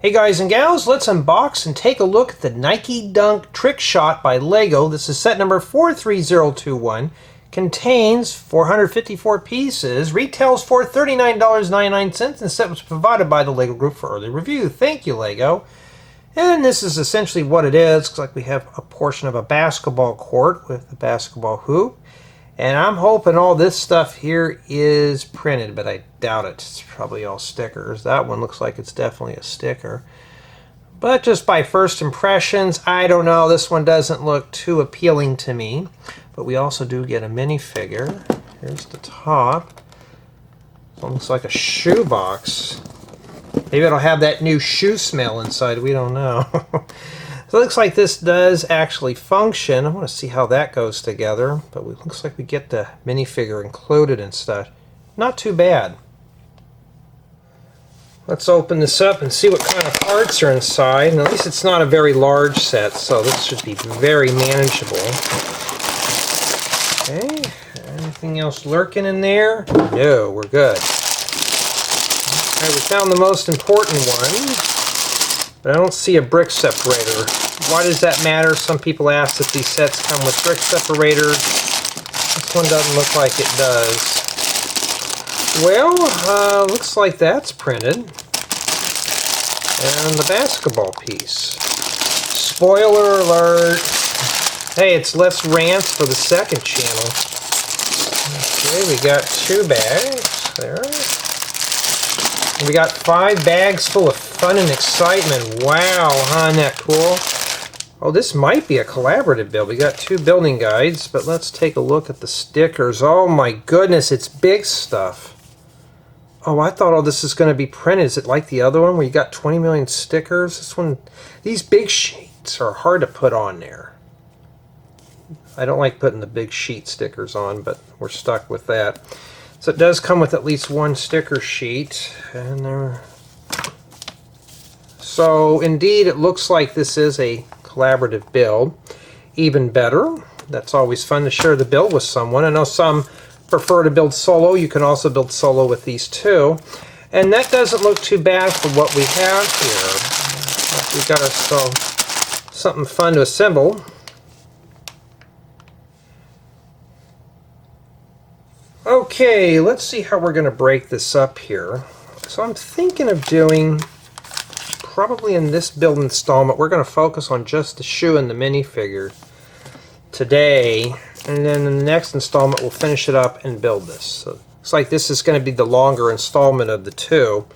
Hey guys and gals, let's unbox and take a look at the Nike Dunk Trickshot by Lego. This is set number 43021. Contains 454 pieces, retails for $39.99, and set was provided by the Lego Group for early review. Thank you, Lego. And this is essentially what it is. Looks like we have a portion of a basketball court with a basketball hoop. And I'm hoping all this stuff here is printed, but I doubt it. It's probably all stickers. That one looks like it's definitely a sticker. But just by first impressions, I don't know. This one doesn't look too appealing to me. But we also do get a minifigure. Here's the top. It looks like a shoe box. Maybe it'll have that new shoe smell inside. We don't know. So it looks like this does actually function. I want to see how that goes together. But it looks like we get the minifigure included and stuff. Not too bad. Let's open this up and see what kind of parts are inside. And at least it's not a very large set, so this should be very manageable. Okay, anything else lurking in there? No, we're good. Okay, we found the most important one. But I don't see a brick separator. Why does that matter? Some people ask if these sets come with brick separators. This one doesn't look like it does. Well, looks like that's printed. And the basketball piece. Spoiler alert. Hey, it's less rants for the second channel. Okay, we got 2 bags there. We got 5 bags full of fun and excitement. Wow, huh? Isn't that cool? Oh, this might be a collaborative build. We got 2 building guides, but let's take a look at the stickers. Oh my goodness, it's big stuff. Oh, I thought all this is going to be printed. Is it like the other one where you got 20 million stickers? This one, these big sheets are hard to put on there. I don't like putting the big sheet stickers on, but we're stuck with that. So it does come with at least 1 sticker sheet. And so indeed it looks like this is a collaborative build. Even better. That's always fun to share the build with someone. I know some prefer to build solo. You can also build solo with these too. And that doesn't look too bad for what we have here. We've got ourselves something fun to assemble. Okay, let's see how we're going to break this up here. So I'm thinking of doing, probably in this build installment, we're going to focus on just the shoe and the minifigure today. And then in the next installment, we'll finish it up and build this. So it's like this is going to be the longer installment of the 2.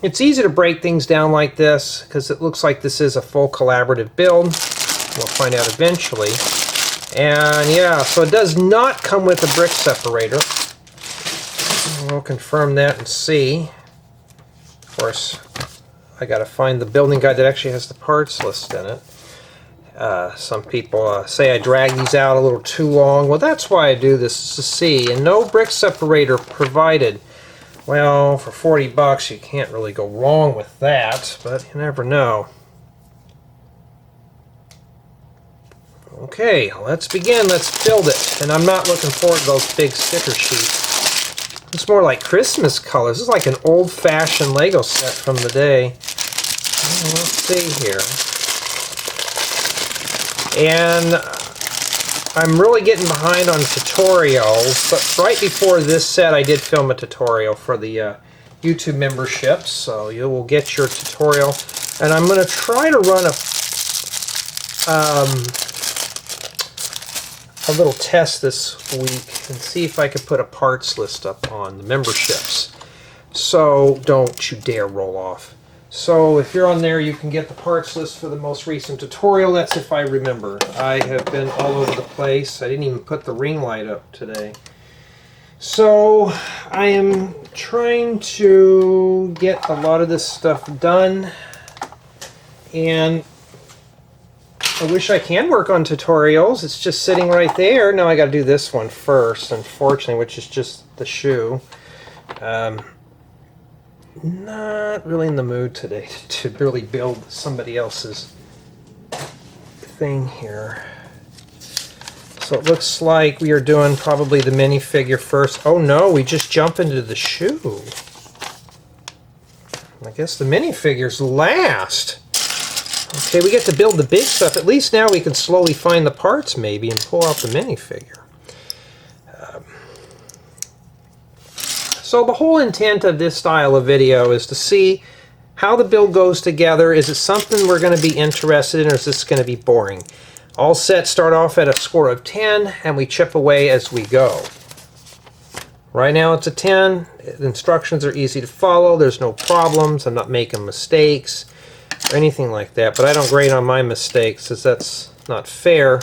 It's easy to break things down like this because it looks like this is a full collaborative build. We'll find out eventually. And yeah, so it does not come with a brick separator. We'll confirm that and see. Of course, I got to find the building guide that actually has the parts list in it. Some people say I drag these out a little too long. Well, that's why I do this, is to see. And no brick separator provided. Well, for 40 bucks, you can't really go wrong with that, but you never know. Okay, let's begin. Let's build it. And I'm not looking forward to those big sticker sheets. It's more like Christmas colors. This is like an old-fashioned Lego set from the day. Let's see here. And I'm really getting behind on tutorials, but right before this set I did film a tutorial for the YouTube memberships, so you will get your tutorial. And I'm going to try to run a little test this week and see if I can put a parts list up on the memberships. So don't you dare roll off. So if you're on there, you can get the parts list for the most recent tutorial. That's if I remember. I have been all over the place. I didn't even put the ring light up today. So I am trying to get a lot of this stuff done. And I wish I can work on tutorials. It's just sitting right there. Now I got to do this one first, unfortunately, which is just the shoe. Not really in the mood today to really build somebody else's thing here. So it looks like we are doing probably the minifigure first. Oh no, we just jump into the shoe. My I guess the minifigures last. Okay, we get to build the big stuff. At least now we can slowly find the parts maybe and pull out the minifigure. So the whole intent of this style of video is to see how the build goes together. Is it something we're going to be interested in, or is this going to be boring? All sets start off at a score of 10, and we chip away as we go. Right now it's a 10. The instructions are easy to follow. There's no problems. I'm not making mistakes or anything like that. But I don't grade on my mistakes, as that's not fair.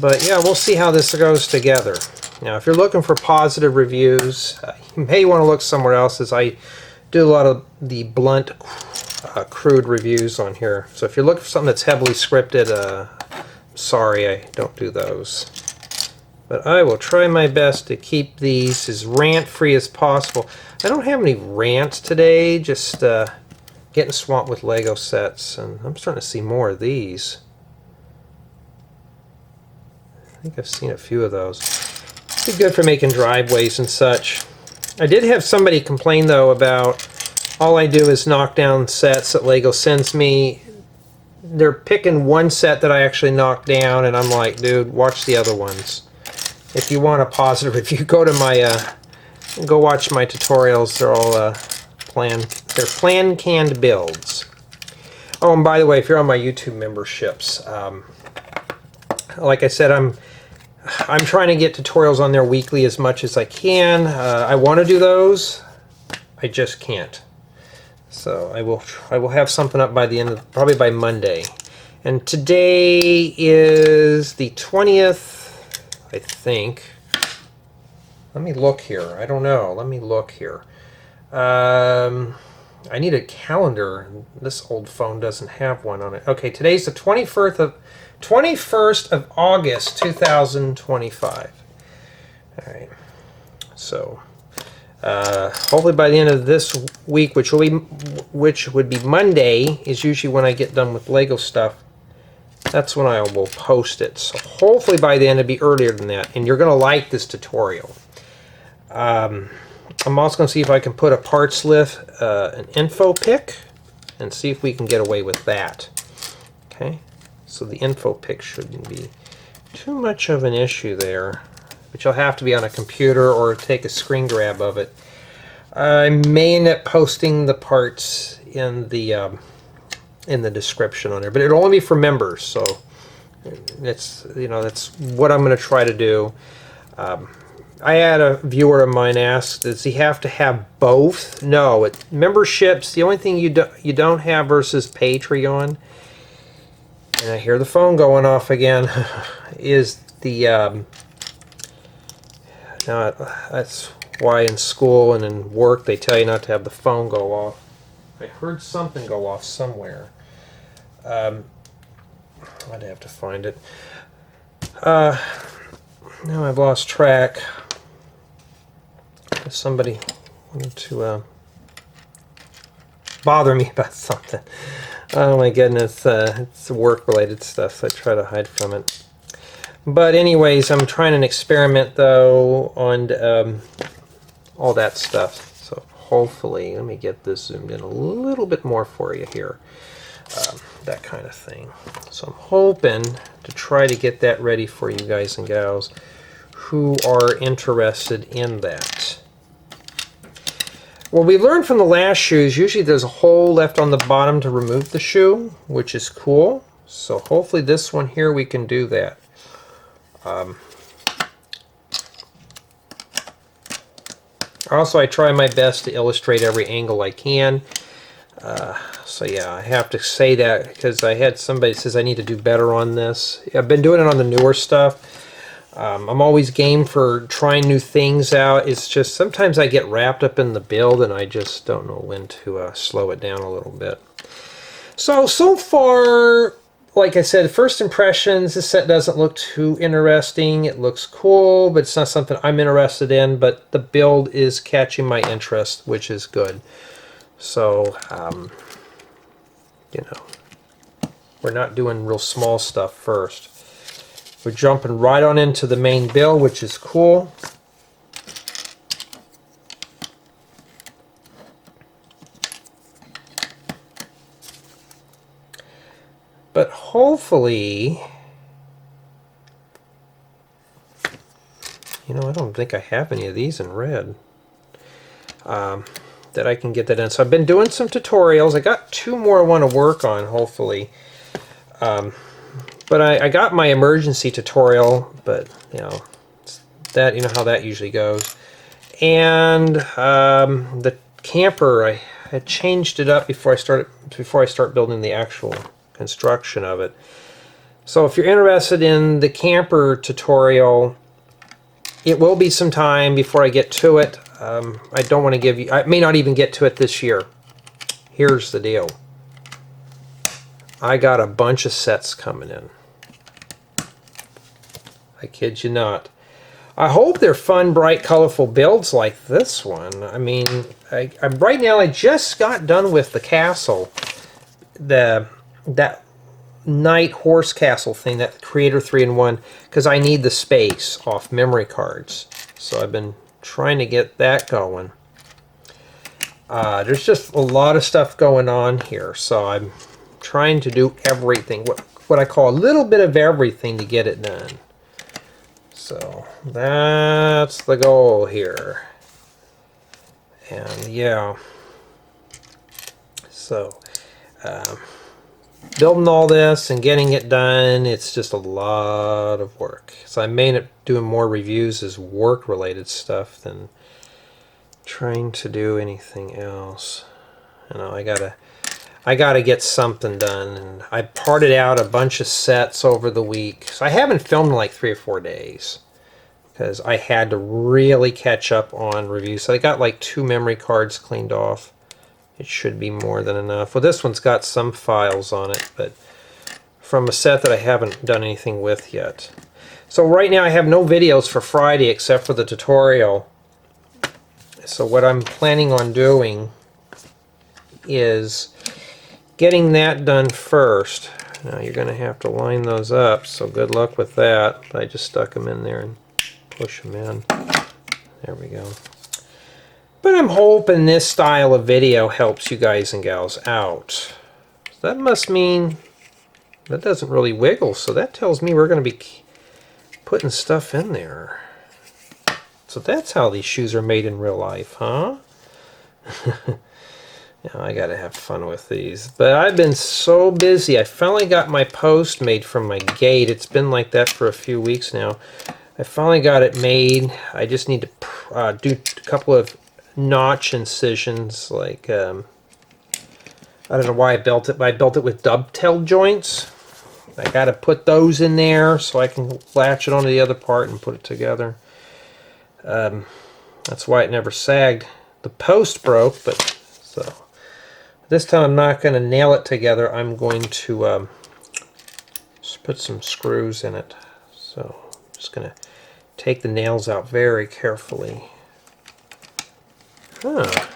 But yeah, we'll see how this goes together. Now, if you're looking for positive reviews, you may want to look somewhere else, as I do a lot of the blunt, crude reviews on here. So if you're looking for something that's heavily scripted, sorry, I don't do those. But I will try my best to keep these as rant-free as possible. I don't have any rants today, just getting swamped with Lego sets, and I'm starting to see more of these. I think I've seen a few of those. Be good for making driveways and such. I did have somebody complain though about all I do is knock down sets that Lego sends me. They're picking one set that I actually knocked down, and I'm like, dude, watch the other ones. If you want a positive review, go to my go watch my tutorials. They're all planned canned builds. Oh, and by the way, if you're on my YouTube memberships, like I said, I'm trying to get tutorials on there weekly as much as I can. I want to do those, I just can't. So I will have something up by the end of, probably by Monday. And today is the 20th, I think. Let me look here. I don't know. Let me look here. I need a calendar. This old phone doesn't have one on it. Okay, today's the 21st of August 2025. All right, so hopefully by the end of this week, which would be Monday, is usually when I get done with Lego stuff. That's when I will post it. So hopefully by the end it'll be earlier than that, and you're going to like this tutorial. I'm also going to see if I can put a parts list, an info pick, and see if we can get away with that. Okay. So the info pick shouldn't be too much of an issue there, but you'll have to be on a computer or take a screen grab of it. I may end up posting the parts in the description on there, but it'll only be for members. So it's, you know, that's what I'm going to try to do. I had a viewer of mine ask, does he have to have both? No, memberships. The only thing you don't have versus Patreon. And I hear the phone going off again, is the, now that's why in school and in work they tell you not to have the phone go off. I heard something go off somewhere. I'd have to find it. Now I've lost track. Somebody wanted to bother me about something. Oh my goodness, it's work-related stuff, so I try to hide from it. But anyways, I'm trying an experiment, though, on all that stuff. So hopefully, let me get this zoomed in a little bit more for you here. That kind of thing. So I'm hoping to try to get that ready for you guys and gals who are interested in that. What we learned from the last shoes, usually there's a hole left on the bottom to remove the shoe, which is cool. So hopefully this one here we can do that. Also, I try my best to illustrate every angle I can. So yeah, I have to say that because I had somebody says I need to do better on this. I've been doing it on the newer stuff. I'm always game for trying new things out. It's just sometimes I get wrapped up in the build and I just don't know when to slow it down a little bit. So far, like I said, first impressions, this set doesn't look too interesting. It looks cool, but it's not something I'm interested in, but the build is catching my interest, which is good. So, you know, we're not doing real small stuff first. We're jumping right on into the main build, which is cool. But hopefully, you know, I don't think I have any of these in red. That I can get that in. So I've been doing some tutorials. I got 2 more I want to work on, hopefully. But I got my emergency tutorial, but you know, that, you know how that usually goes. And the camper, I had changed it up before I start building the actual construction of it. So if you're interested in the camper tutorial, it will be some time before I get to it. I don't want to give you, I may not even get to it this year. Here's the deal. I got a bunch of sets coming in. I kid you not. I hope they're fun, bright, colorful builds like this one. I mean, right now I just got done with the castle, that knight horse castle thing, that Creator 3-in-1, because I need the space off memory cards. So I've been trying to get that going. There's just a lot of stuff going on here, so I'm trying to do everything, what I call a little bit of everything to get it done. So that's the goal here. And yeah, so building all this and getting it done, it's just a lot of work. So I may end up doing more reviews as work related stuff than trying to do anything else. You know, I gotta get something done, and I parted out a bunch of sets over the week. So I haven't filmed in like 3 or 4 days because I had to really catch up on reviews. So I got like 2 memory cards cleaned off. It should be more than enough. Well, this one's got some files on it, but from a set that I haven't done anything with yet. So right now I have no videos for Friday except for the tutorial. So what I'm planning on doing is getting that done first. Now you're going to have to line those up, so good luck with that. I just stuck them in there and push them in. There we go. But I'm hoping this style of video helps you guys and gals out. That must mean that doesn't really wiggle, so that tells me we're going to be putting stuff in there. So that's how these shoes are made in real life, huh? Yeah, I gotta have fun with these. But I've been so busy. I finally got my post made from my gate. It's been like that for a few weeks now. I finally got it made. I just need to do a couple of notch incisions. Like, I don't know why I built it, but I built it with dovetail joints. I gotta put those in there so I can latch it onto the other part and put it together. That's why it never sagged. The post broke, but so this time I'm not going to nail it together. I'm going to just put some screws in it. So I'm just going to take the nails out very carefully. Huh.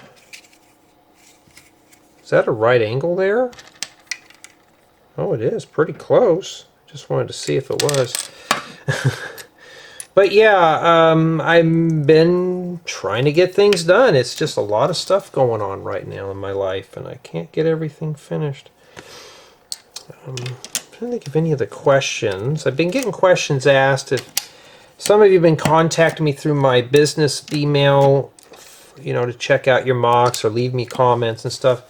Is that a right angle there? Oh, it is. Pretty close. Just wanted to see if it was. But yeah, I've been trying to get things done. It's just a lot of stuff going on right now in my life, and I can't get everything finished. I'm trying to think of any of the questions. I've been getting questions asked. Some of you have been contacting me through my business email, you know, to check out your mocks or leave me comments and stuff.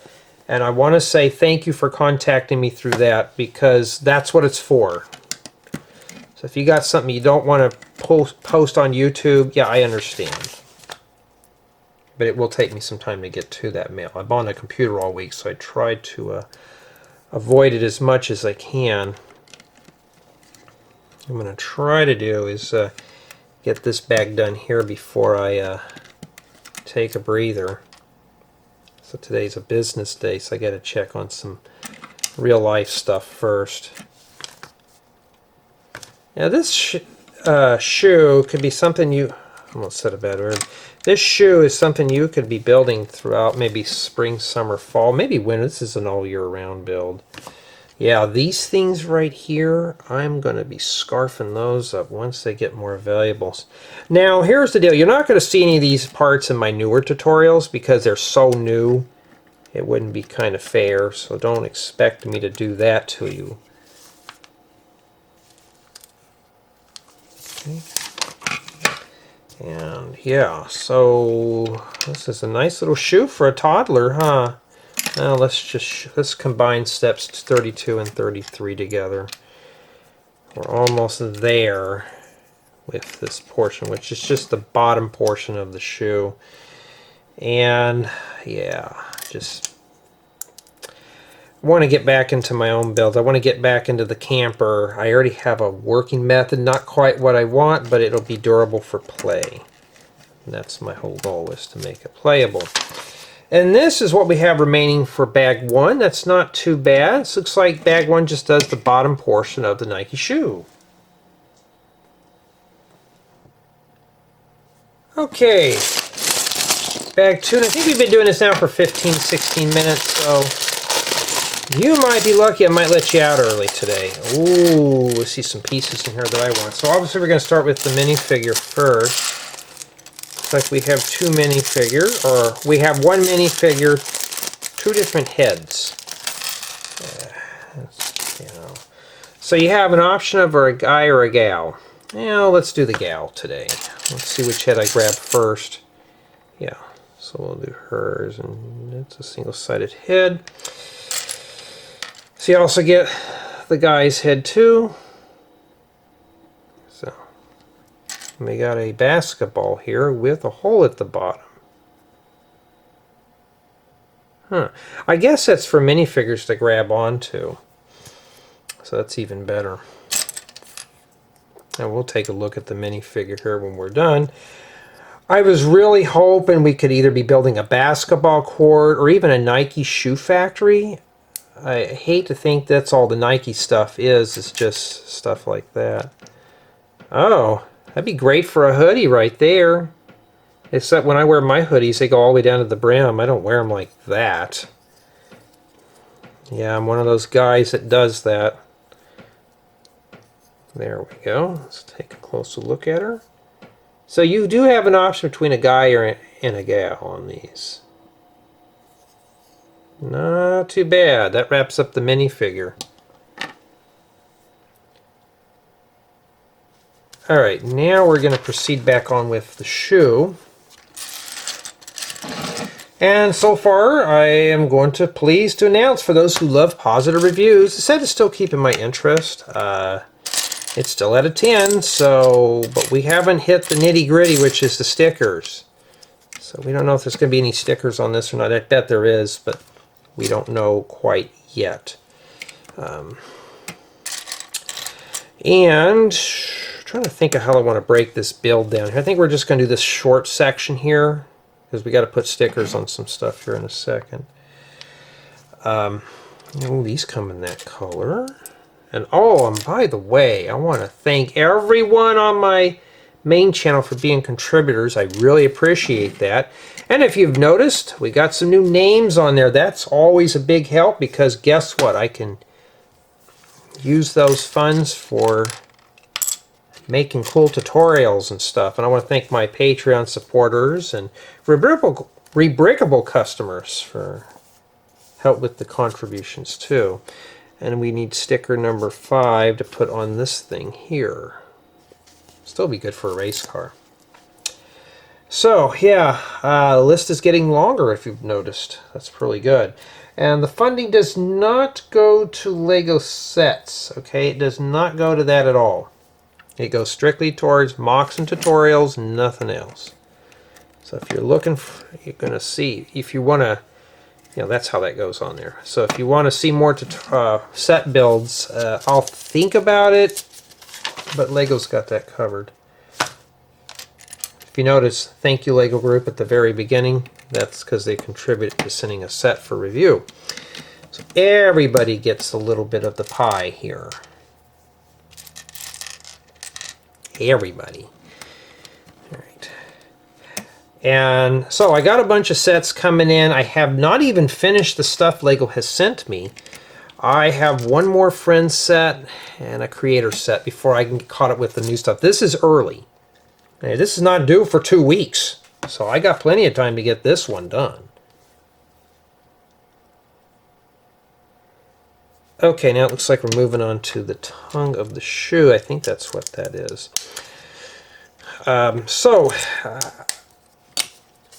And I want to say thank you for contacting me through that, because that's what it's for. So if you got something you don't want to post on YouTube, yeah, I understand. But it will take me some time to get to that mail. I'm on a computer all week, so I try to avoid it as much as I can. What I'm going to try to do is get this bag done here before I take a breather. So today's a business day, so I got to check on some real life stuff first. Now this shoe could be something you, I almost said a bad word. This shoe is something you could be building throughout maybe spring, summer, fall, maybe winter. This is an all year round build. Yeah, these things right here, I'm going to be scarfing those up once they get more valuable. Now here's the deal. You're not going to see any of these parts in my newer tutorials because they're so new. It wouldn't be kind of fair, so don't expect me to do that to you. And yeah, so this is a nice little shoe for a toddler, huh? Now let's combine steps 32 and 33 together. We're almost there with this portion, which is just the bottom portion of the shoe. And yeah, just want to get back into my own build. I want to get back into the camper. I already have a working method, not quite what I want, but it'll be durable for play. And that's my whole goal, is to make it playable. And this is what we have remaining for bag 1. That's not too bad. This looks like bag 1 just does the bottom portion of the Nike shoe. Okay, bag 2, and I think we've been doing this now for 15-16 minutes, so you might be lucky. I might let you out early today. Ooh, I see some pieces in here that I want. So obviously we're going to start with the minifigure first. Looks like we have 2 minifigures, or we have 1 minifigure, 2 different heads. You know. So you have an option of a guy or a gal. Now let's do the gal today. Let's see which head I grab first. Yeah, so we'll do hers, and it's a single-sided head. So you also get the guy's head too. So we got a basketball here with a hole at the bottom. Huh. I guess that's for minifigures to grab onto. So that's even better. And we'll take a look at the minifigure here when we're done. I was really hoping we could either be building a basketball court or even a Nike shoe factory. I hate to think that's all the Nike stuff is. It's just stuff like that. Oh, that'd be great for a hoodie right there. Except when I wear my hoodies, they go all the way down to the brim. I don't wear them like that. Yeah, I'm one of those guys that does that. There we go. Let's take a closer look at her. So you do have an option between a guy and a gal on these. Not too bad. That wraps up the minifigure. Alright, now we're going to proceed back on with the shoe. And so far, I am going to pleased to announce, for those who love positive reviews, the set is still keeping my interest. It's still at a 10, but we haven't hit the nitty-gritty, which is the stickers. So we don't know if there's going to be any stickers on this or not. I bet there is, but we don't know quite yet. And trying to think of how I want to break this build down here. I think we're just going to do this short section here, because we got to put stickers on some stuff here in a second. Oh, these come in that color. And by the way, I want to thank everyone on my main channel for being contributors. I really appreciate that. And if you've noticed, we got some new names on there. That's always a big help, because guess what? I can use those funds for making cool tutorials and stuff. And I want to thank my Patreon supporters and Rebrickable customers for help with the contributions too. And we need sticker number 5 to put on this thing here. Still be good for a race car. So yeah, the list is getting longer if you've noticed. That's really good. And the funding does not go to Lego sets, okay? It does not go to that at all. It goes strictly towards mocks and tutorials, nothing else. So if you're looking for, you're going to see, if you want to, that's how that goes on there. So if you want to see more set builds, I'll think about it, but Lego's got that covered. If you notice, thank you Lego Group at the very beginning. That's because they contributed to sending a set for review. So everybody gets a little bit of the pie here. Everybody. All right. And so I got a bunch of sets coming in. I have not even finished the stuff Lego has sent me. I have one more friend set and a creator set before I can get caught up with the new stuff. This is early. Okay, this is not due for 2 weeks. So I got plenty of time to get this one done. Okay, now it looks like we're moving on to the tongue of the shoe. I think that's what that is.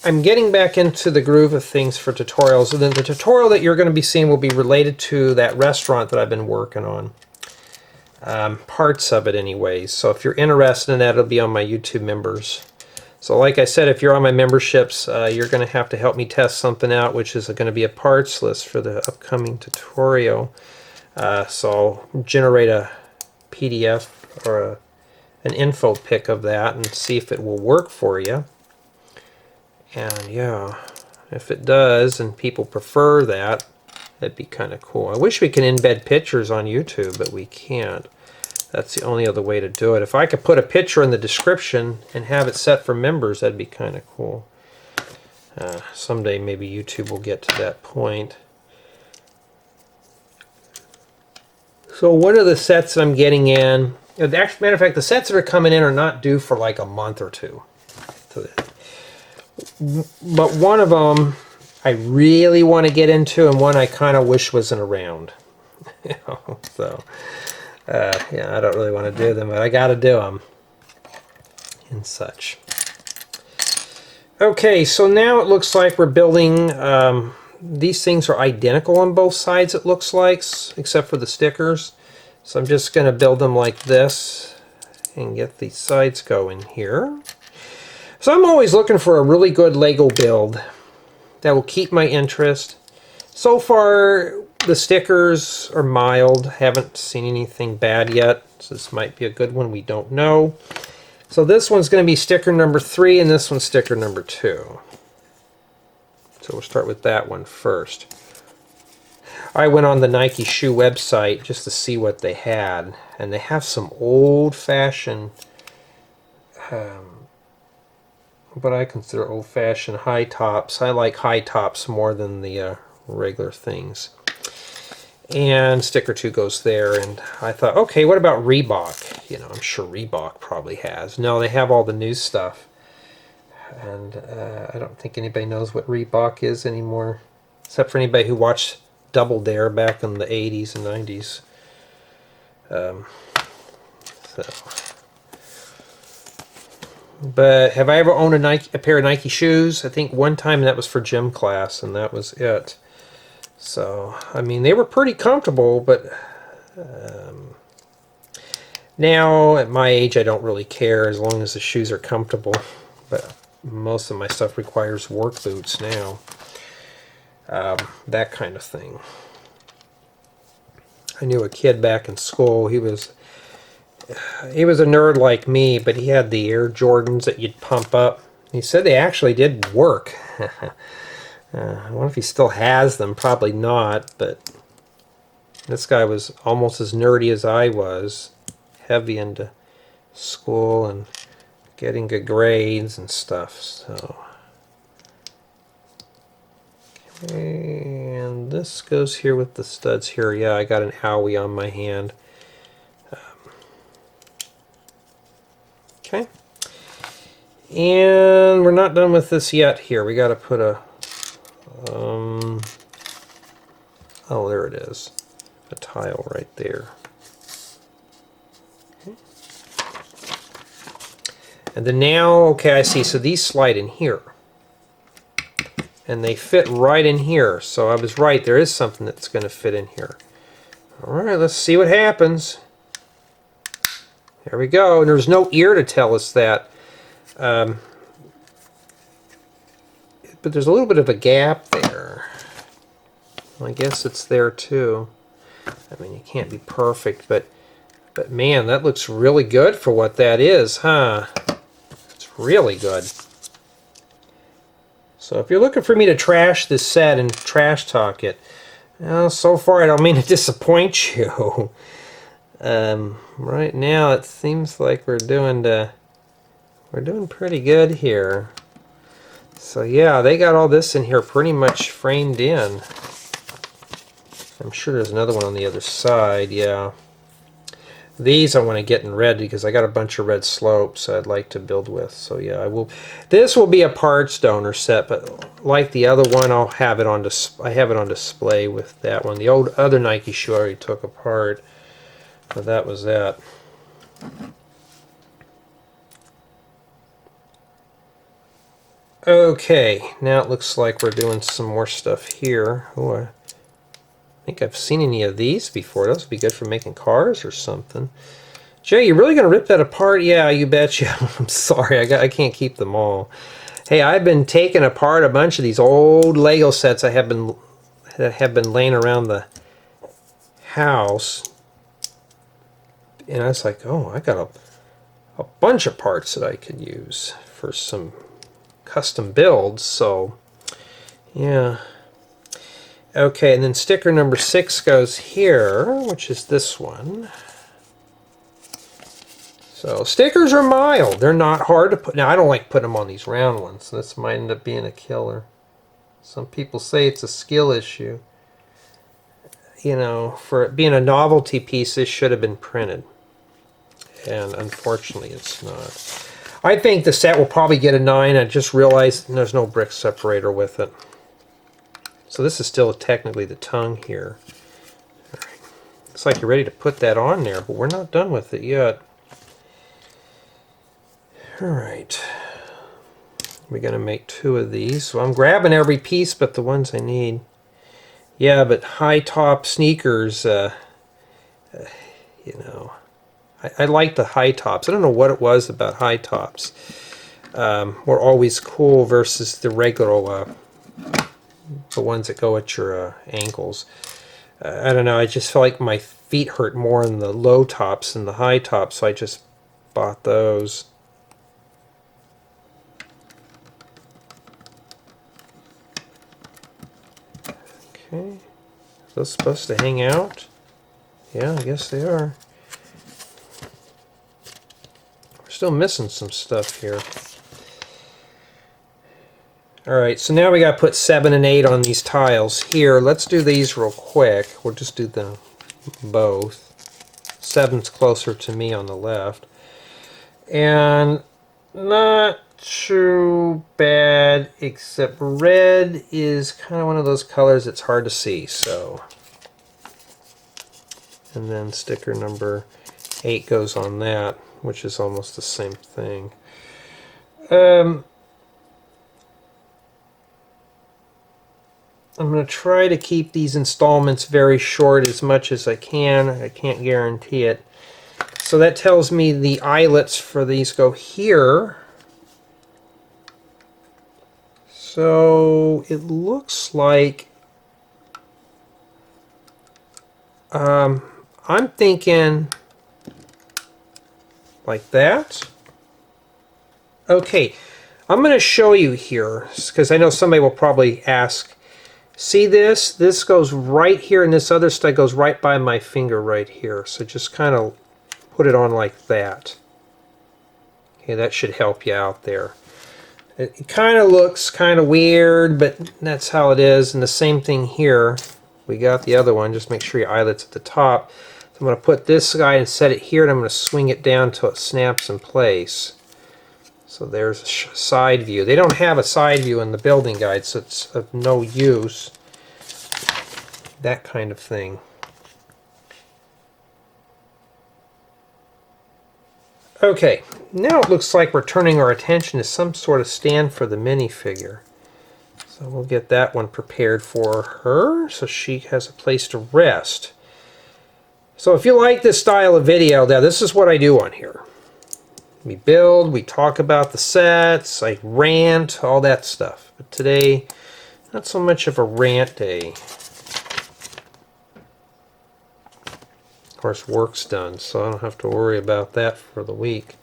I'm getting back into the groove of things for tutorials, and then the tutorial that you're going to be seeing will be related to that restaurant that I've been working on. Parts of it anyways. So if you're interested in that, it'll be on my YouTube members. So like I said, if you're on my memberships, you're going to have to help me test something out, which is going to be a parts list for the upcoming tutorial. So I'll generate a PDF or an info pic of that and see if it will work for you. And yeah, if it does and people prefer that, that'd be kind of cool. I wish we could embed pictures on YouTube, but we can't. That's the only other way to do it. If I could put a picture in the description and have it set for members, that'd be kind of cool. Someday maybe YouTube will get to that point. So one of the sets I'm getting in, matter of fact, the sets that are coming in are not due for like a month or two. But one of them I really want to get into, and one I kind of wish wasn't around. So, yeah, I don't really want to do them, but I got to do them and such. Okay, so now it looks like we're building. These things are identical on both sides, it looks like, except for the stickers. So I'm just going to build them like this and get the sides going here. So I'm always looking for a really good Lego build that will keep my interest. So far, the stickers are mild. Haven't seen anything bad yet. So this might be a good one. We don't know. So this one's going to be sticker number 3, and this one's sticker number 2. So we'll start with that one first. I went on the Nike shoe website just to see what they had, and they have some old-fashioned, what I consider old-fashioned high tops. I like high tops more than the regular things. And sticker 2 goes there, and I thought, okay, what about Reebok? You know, I'm sure Reebok probably has. No, they have all the new stuff. And I don't think anybody knows what Reebok is anymore, except for anybody who watched Double Dare back in the 80s and 90s. But have I ever owned a pair of Nike shoes? I think one time, and that was for gym class, and that was it. So, I mean, they were pretty comfortable, but now at my age I don't really care as long as the shoes are comfortable. But most of my stuff requires work boots now. That kind of thing. I knew a kid back in school. He was a nerd like me, but he had the Air Jordans that you'd pump up. He said they actually did work. I wonder if he still has them. Probably not, but this guy was almost as nerdy as I was. Heavy into school and getting good grades and stuff. So, okay, and this goes here with the studs here. Yeah, I got an owie on my hand. Okay, and we're not done with this yet. Here we got to put a oh, there it is, a tile right there. Okay. And then now, okay, I see. So these slide in here, and they fit right in here. So I was right. There is something that's going to fit in here. All right, let's see what happens. There we go. And there's no ear to tell us that. But there's a little bit of a gap there. Well, I guess it's there too. I mean, it can't be perfect, but man, that looks really good for what that is, huh? It's really good. So if you're looking for me to trash this set and trash talk it, well, so far I don't mean to disappoint you. Right now it seems like we're doing pretty good here. So yeah, they got all this in here pretty much framed in. I'm sure there's another one on the other side, yeah. These I want to get in red because I got a bunch of red slopes I'd like to build with. So yeah, I will. This will be a parts donor set, but like the other one, I'll have it on I have it on display with that one. The other Nike shoe I already took apart, but that was that. Okay, now it looks like we're doing some more stuff here. Oh, I think I've seen any of these before. Those would be good for making cars or something. Jay, you really gonna rip that apart? Yeah, you betcha. I'm sorry, I can't keep them all. Hey, I've been taking apart a bunch of these old Lego sets that have been laying around the house, and I was like, oh, I got a bunch of parts that I could use for some custom builds. So yeah. Okay, and then sticker number 6 goes here, which is this one. So stickers are mild. They're not hard to put. Now I don't like putting them on these round ones, so this might end up being a killer. Some people say it's a skill issue. You know, for it being a novelty piece, this should have been printed. And unfortunately it's not. I think the set will probably get a 9. I just realized there's no brick separator with it. So this is still technically the tongue here. All right. Looks like you're ready to put that on there, but we're not done with it yet. Alright, we're going to make 2 of these. So I'm grabbing every piece but the ones I need. Yeah, but high top sneakers, you know, I like the high tops. I don't know what it was about high tops. Were always cool versus the regular, the ones that go at your ankles. I don't know, I just felt like my feet hurt more in the low tops than the high tops, so I just bought those. Okay, are those supposed to hang out? Yeah, I guess they are. We're still missing some stuff here. Alright, so now we got to put 7 and 8 on these tiles here. Let's do these real quick. We'll just do them both. 7's closer to me on the left. And not too bad, except red is kind of one of those colors that's hard to see. So, and then sticker number 8 goes on that, which is almost the same thing. I'm going to try to keep these installments very short as much as I can. I can't guarantee it. So that tells me the eyelets for these go here. So it looks like I'm thinking like that. Okay, I'm going to show you here because I know somebody will probably ask, see this? This goes right here and this other stuff goes right by my finger right here. So just kind of put it on like that. Okay, that should help you out there. It kind of looks kind of weird, but that's how it is. And the same thing here. We got the other one. Just make sure your eyelet's at the top. So I'm going to put this guy and set it here, and I'm going to swing it down until it snaps in place. So there's a side view. They don't have a side view in the building guide, so it's of no use. That kind of thing. Okay, now it looks like we're turning our attention to some sort of stand for the minifigure. So we'll get that one prepared for her so she has a place to rest. So if you like this style of video, now this is what I do on here. We build, we talk about the sets, I rant, all that stuff. But today, not so much of a rant day. Of course, work's done, so I don't have to worry about that for the week.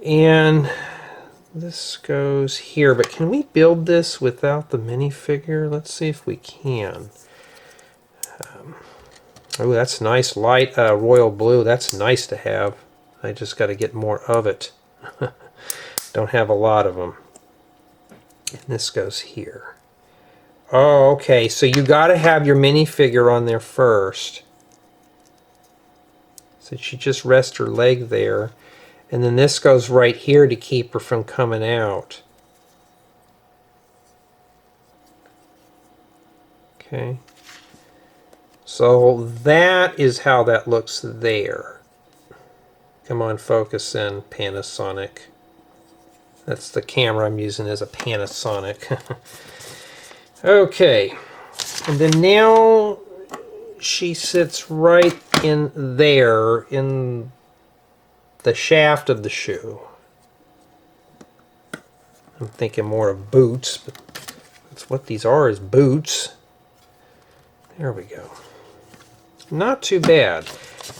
And this goes here, but can we build this without the minifigure? Let's see if we can. Oh, that's nice, light royal blue. That's nice to have. I just got to get more of it. Don't have a lot of them. And this goes here. Oh, okay, so you got to have your minifigure on there first. So she just rests her leg there. And then this goes right here to keep her from coming out. Okay. So that is how that looks there. Come on, focus in, Panasonic. That's the camera I'm using as a Panasonic. Okay, and then now she sits right in there in the shaft of the shoe. I'm thinking more of boots, but that's what these are, is boots. There we go. Not too bad.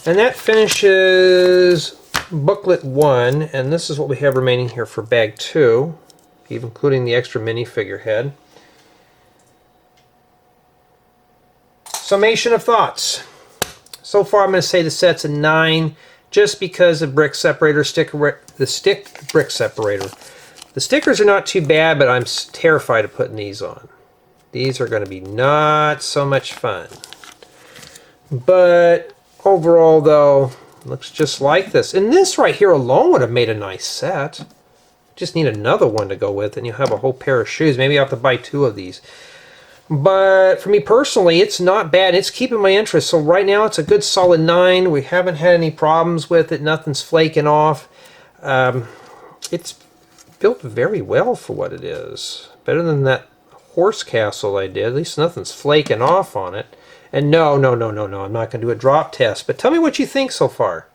And that finishes booklet 1, and this is what we have remaining here for bag 2, even including the extra minifigure head. Summation of thoughts. So far I'm going to say the set's a 9, just because of Brick Separator Brick Separator. The stickers are not too bad, but I'm terrified of putting these on. These are going to be not so much fun. But overall, though, looks just like this. And this right here alone would have made a nice set. Just need another one to go with, and you'll have a whole pair of shoes. Maybe I'll have to buy 2 of these. But for me personally, it's not bad. It's keeping my interest. So right now, it's a good solid 9. We haven't had any problems with it. Nothing's flaking off. It's built very well for what it is. Better than that horse castle I did. At least nothing's flaking off on it. And no, I'm not going to do a drop test. But tell me what you think so far.